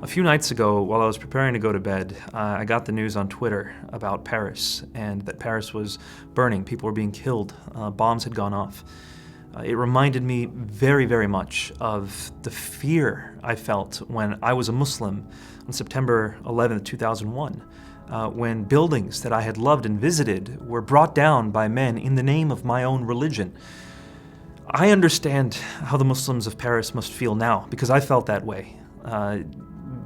A few nights ago, while I was preparing to go to bed, I got the news on Twitter about Paris, and that Paris was burning. People were being killed. Bombs had gone off. It reminded me very, very much of the fear I felt when I was a Muslim on September 11th, 2001, when buildings that I had loved and visited were brought down by men in the name of my own religion. I understand how the Muslims of Paris must feel now, because I felt that way.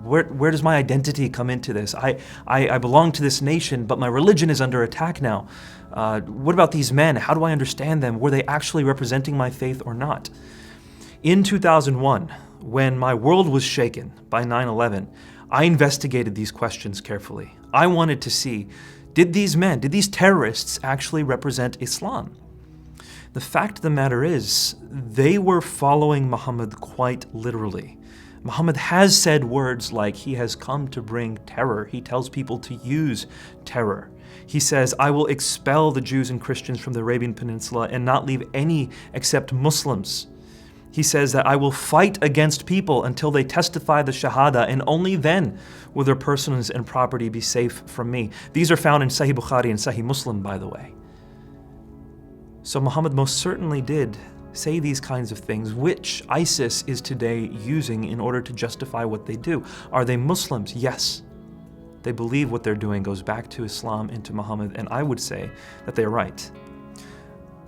Where does my identity come into this? I belong to this nation, but my religion is under attack now. What about these men? How do I understand them? Were they actually representing my faith or not? In 2001, when my world was shaken by 9/11, I investigated these questions carefully. I wanted to see, did these terrorists actually represent Islam? The fact of the matter is, they were following Muhammad quite literally. Muhammad has said words like he has come to bring terror. He tells people to use terror. He says, I will expel the Jews and Christians from the Arabian Peninsula and not leave any except Muslims. He says that I will fight against people until they testify the Shahada, and only then will their persons and property be safe from me. These are found in Sahih Bukhari and Sahih Muslim, by the way. So Muhammad most certainly did say these kinds of things, which ISIS is today using in order to justify what they do. Are they Muslims? Yes. They believe what they're doing goes back to Islam and to Muhammad, and I would say that they're right.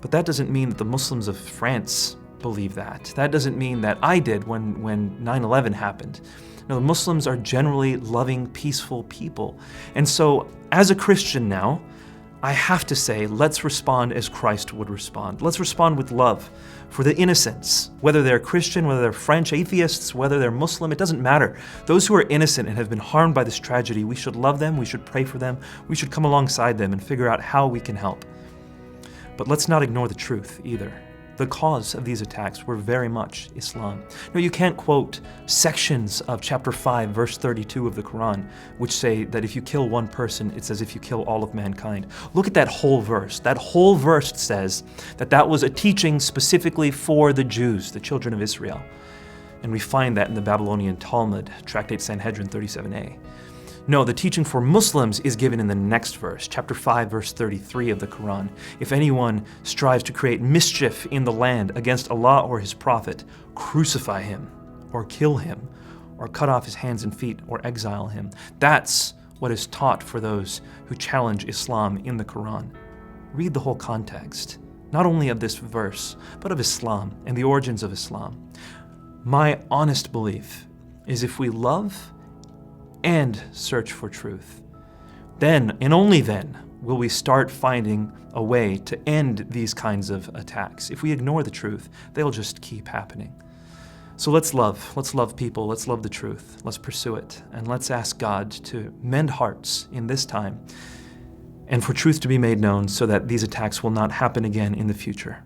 But that doesn't mean that the Muslims of France believe that. That doesn't mean that I did when 9/11 happened. No, the Muslims are generally loving, peaceful people. And so, as a Christian now, I have to say, let's respond as Christ would respond. Let's respond with love for the innocents, whether they're Christian, whether they're French atheists, whether they're Muslim, it doesn't matter. Those who are innocent and have been harmed by this tragedy, we should love them, we should pray for them, we should come alongside them and figure out how we can help. But let's not ignore the truth either. The cause of these attacks were very much Islam. No, you can't quote sections of chapter 5, verse 32 of the Quran, which say that if you kill one person, it's as if you kill all of mankind. Look at that whole verse. That whole verse says that that was a teaching specifically for the Jews, the children of Israel. And we find that in the Babylonian Talmud, Tractate Sanhedrin 37a. No, the teaching for Muslims is given in the next verse, chapter 5, verse 33 of the Quran. If anyone strives to create mischief in the land against Allah or His Prophet, crucify him, or kill him, or cut off his hands and feet, or exile him. That's what is taught for those who challenge Islam in the Quran. Read the whole context, not only of this verse, but of Islam and the origins of Islam. My honest belief is if we love and search for truth, then, and only then, will we start finding a way to end these kinds of attacks. If we ignore the truth, they'll just keep happening. So let's love people, let's love the truth, let's pursue it, and let's ask God to mend hearts in this time, and for truth to be made known so that these attacks will not happen again in the future.